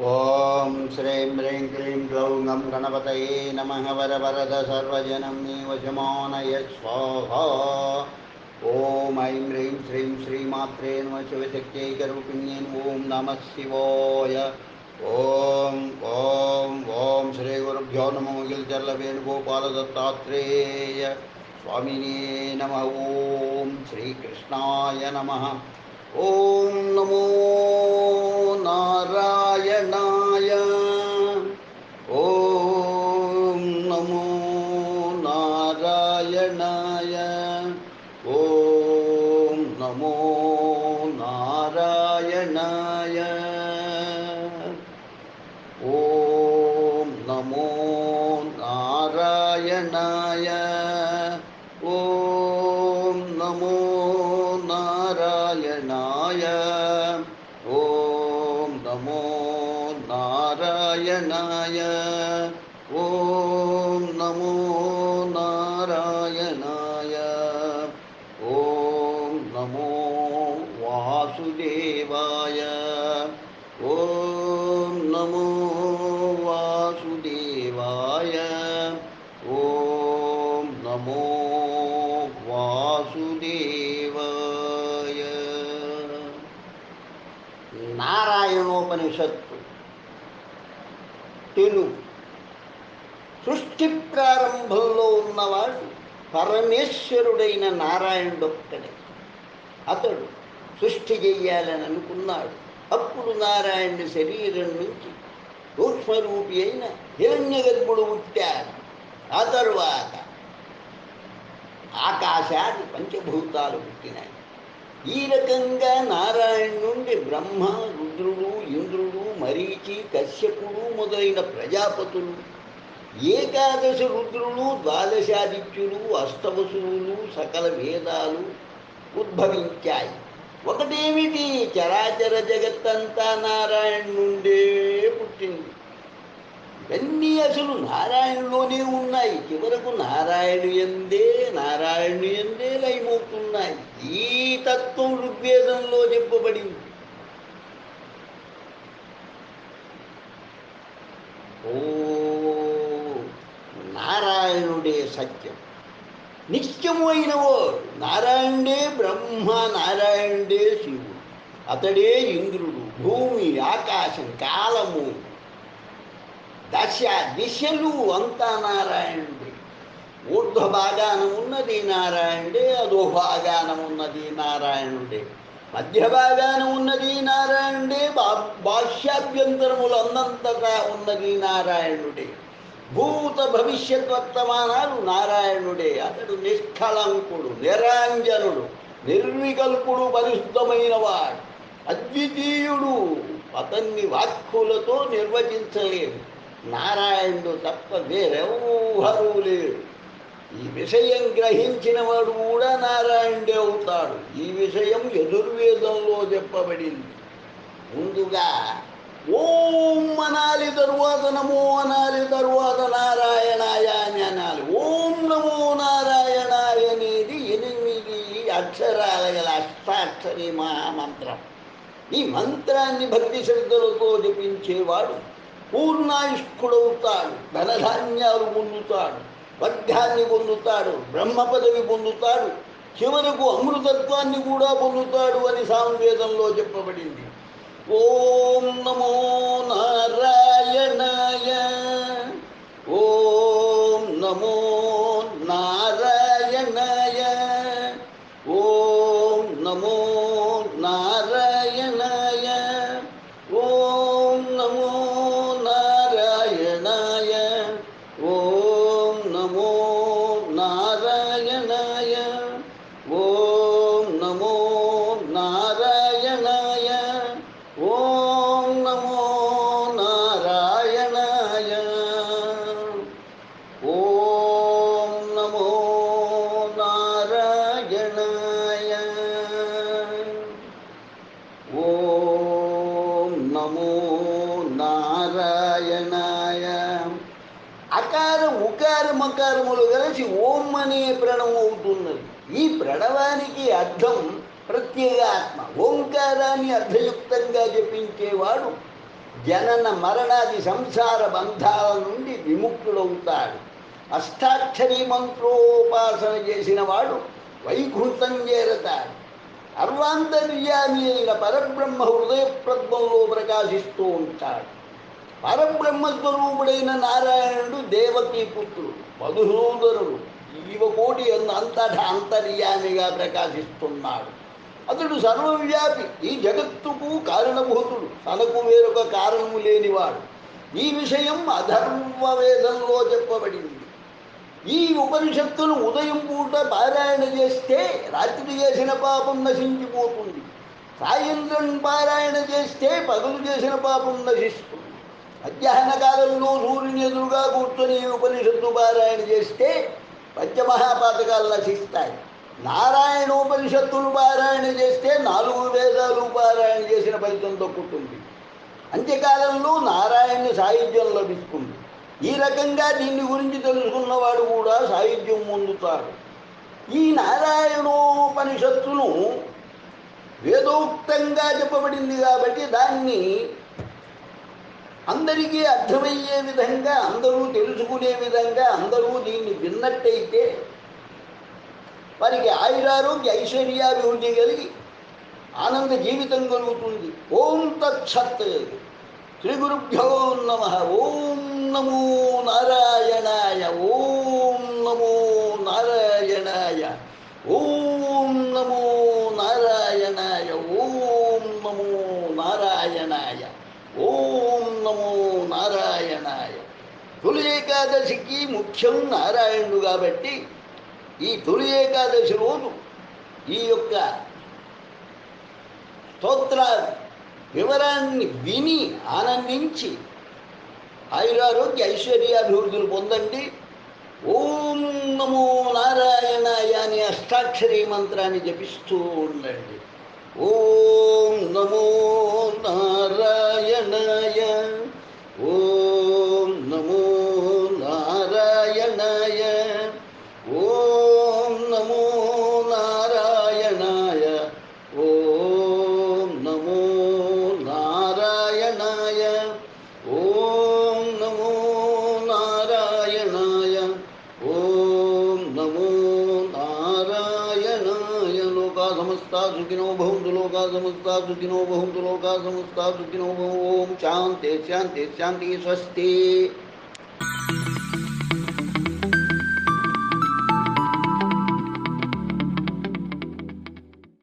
ఓం శ్రీం హ్రీం క్లీం గ్లౌం గం గణపతయే నమః వరవరద సర్వజనం మే వశమానయ స్వాహా. ఓం ఐం హ్రీం శ్రీం శ్రీమాత్రే నమః శివశక్త్యైకరూపిణ్యై ఓం నమః శివాయ. ఓం ఓం ఓం శ్రీ గురుభ్యో నమః గిరిజర్ల వేణుగోపాల దత్తాత్రేయ స్వామినే నమః. ఓం శ్రీకృష్ణాయ నమః. ఓం నమో నారాయణాయ. ఓం నమో నారాయణాయ. ఓం నమో నారాయణాయ. ఓం నమో నారాయణాయ. ఓం నమో నారాయణాయ. ఓం నమో నారాయణాయ. ఓం నమో నారాయణాయ. ఓం నమో వాసుదేవాయ. ఓం నమో వాసుదేవాయ. ఓం నమో వాసుదేవాయ. నారాయణోపనిషత్తు తెలుగు. సృష్టి ప్రారంభంలో ఉన్నవాడు పరమేశ్వరుడైన నారాయణుడొక్కడే. అతడు సృష్టి చెయ్యాలని అనుకున్నాడు. అప్పుడు నారాయణుడి శరీరం నుంచి సూక్ష్మరూపి అయిన హిరణ్యగర్భుడు పుట్టాడు. ఆ తరువాత ఆకాశాది పంచభూతాలు పుట్టినాయి. ఈ రకంగా నారాయణ నుండి బ్రహ్మ, రుద్రుడు, ఇంద్రుడు, మరీచి, కశ్యపుడు మొదలైన ప్రజాపతులు, ఏకాదశి రుద్రులు, ద్వాదశాదిత్యులు, అష్టవసులు, సకల వేదాలు ఉద్భవించాయి. ఒకటేమిటి, చరాచర జగత్తంతా నారాయణ నుండే పుట్టింది. ఇవన్నీ అసలు నారాయణలోనే ఉన్నాయి. చివరకు నారాయణు ఎందే లయమవుతున్నాయి. ఈ తత్వం ఋగ్వేదంలో చెప్పబడింది. ఓ నారాయణుడే సత్యం, నిత్యము అయినవో నారాయణుడే బ్రహ్మ, నారాయణుడే శివుడు. అతడే ఇంద్రుడు, భూమి, ఆకాశం, కాలము, దశ దిశలు అంతా నారాయణుడే. ఊర్ధ్వ భాగాన ఉన్నది నారాయణుడే, అధో భాగాన ఉన్నది నారాయణుడే, మధ్య భాగాన ఉన్నది నారాయణుడే, బాహ్యాభ్యంతరములు అన్నంతటా ఉన్నది నారాయణుడే. భూత భవిష్యత్ వర్తమానాలు నారాయణుడే. అతడు నిష్కళంకుడు, నిరాంజనుడు, నిర్వికల్పుడు, పరిశుద్ధమైన వాడు, అద్వితీయుడు. అతన్ని వాక్కులతో నిర్వచించలేము. నారాయణుడు తప్ప వేరెవ్వరూ లేరు. ఈ విషయం గ్రహించిన వాడు కూడా నారాయణుడే అవుతాడు. ఈ విషయం యజుర్వేదంలో చెప్పబడింది. ముందుగా ఓం అనాలి, తరువాత నమో అనాలి, తరువాత నారాయణాయ అని అనాలి. ఓం నమో నారాయణాయ అనేది 8 అక్షరాల గల అష్టాక్షరి మహామంత్రం. ఈ మంత్రాన్ని భక్తి శ్రద్ధలతో జపించేవాడు పూర్ణాయుష్కుడవుతాడు, ధనధాన్యాలు పొందుతాడు, వర్గాన్ని పొందుతాడు, బ్రహ్మ పదవి పొందుతాడు, చివరకు అమృతత్వాన్ని కూడా పొందుతాడు అని సామవేదంలో చెప్పబడింది. ఓం నమో నారాయణాయ. ఓం నమో నారాయణాయ. ఓం నమో నారాయణాయ. ఓం నమో నారాయణాయ. ఓం నమో నారాయణాయ. ఓం నమో నారాయణాయ. ఓం నమో నారాయణాయ. ఓం నమో నారాయణాయ. ఓం నమో నారాయణాయ. అకార ఉకార మకారములు కలిసి ఓం అనే ప్రణవం అవుతున్నది. ఈ ప్రణవానికి అర్థం ప్రత్యేగాత్మ. ఓంకారాన్ని అర్థయుక్తంగా జపించేవాడు జనన మరణాది సంసార బంధాల నుండి విముక్తుడవుతాడు. అష్టాక్షరీ మంత్రోపాసన చేసిన వాడు వైకుంఠం చేరతాడు. అర్వాంతర్యామి అయిన పరబ్రహ్మ హృదయ పద్మంలో ప్రకాశిస్తూ ఉంటాడు. పరబ్రహ్మస్వరూపుడైన నారాయణుడు దేవకీ పుత్రుడు, మధుసూదనుడు, జీవకోటి అంతటా అంతర్యామిగా ప్రకాశిస్తున్నాడు. అతడు సర్వవ్యాపి, ఈ జగత్తుకు కారణభూతుడు, తనకు వేరొక కారణము లేనివాడు. ఈ విషయం అధర్వవేదంలో చెప్పబడింది. ఈ ఉపనిషత్తును ఉదయం పూట పారాయణ చేస్తే రాత్రి చేసిన పాపం నశించిపోతుంది. సాయంత్రం పారాయణ చేస్తే పగలు చేసిన పాపం నశిస్తుంది. మధ్యాహ్న కాలంలో సూర్యుని ఎదురుగా కూర్చొని ఉపనిషత్తు పారాయణ చేస్తే పంచమహాపాతకాలు నశిస్తాయి. నారాయణోపనిషత్తులు పారాయణ చేస్తే 4 వేదాలు పారాయణ చేసిన ఫలితం దక్కుతుంది. అంత్యకాలంలో నారాయణ సాయుధ్యం లభిస్తుంది. ఈ రకంగా దీని గురించి తెలుసుకున్నవాడు కూడా సాయుధ్యం పొందుతాడు. ఈ నారాయణోపనిషత్తును వేదోక్తంగా చెప్పబడింది కాబట్టి దాన్ని అందరికీ అర్థమయ్యే విధంగా, అందరూ తెలుసుకునే విధంగా అందరూ దీన్ని విన్నట్టయితే వారికి ఆయురారోగ్య ఐశ్వర్యాభివృద్ధి కలిగి ఆనంద జీవితం కలుగుతుంది. ఓం తత్సత్. శ్రీ గురుభ్యో నమః. ఓం నమో నారాయణాయ. ఓం నమో నారాయణాయ. ఓం నమో నారాయణాయ. ఓం నమో నారాయణాయ. ఓం నమో నారాయణాయ. తొలి ఏకాదశికి ముఖ్యం నారాయణుడు కాబట్టి ఈ తొలి ఏకాదశి రోజు ఈ యొక్క స్తోత్ర వివరాన్ని విని ఆనందించి ఆయురారోగ్య ఐశ్వర్యాభివృద్ధులు పొందండి. ఓం నమో నారాయణాయ అని అష్టాక్షరీ మంత్రాన్ని జపిస్తూ ఉండండి. ఓం నమో నారాయణాయ. ఓం నమో నారాయణాయ. ఓం నమో నారాయణాయ. ఓం నమో నారాయణాయ. ఓం నమో నారాయణాయ. ఓం నమో నారాయణాయ. లోకా సమస్తా సుఖినో భవంతు. లోకా సమస్తా సుఖినో భవంతు. లోకా సమస్తా సుఖినో భవంతు. ఓం శాంతి శాంతి శాంతి. స్వస్తి.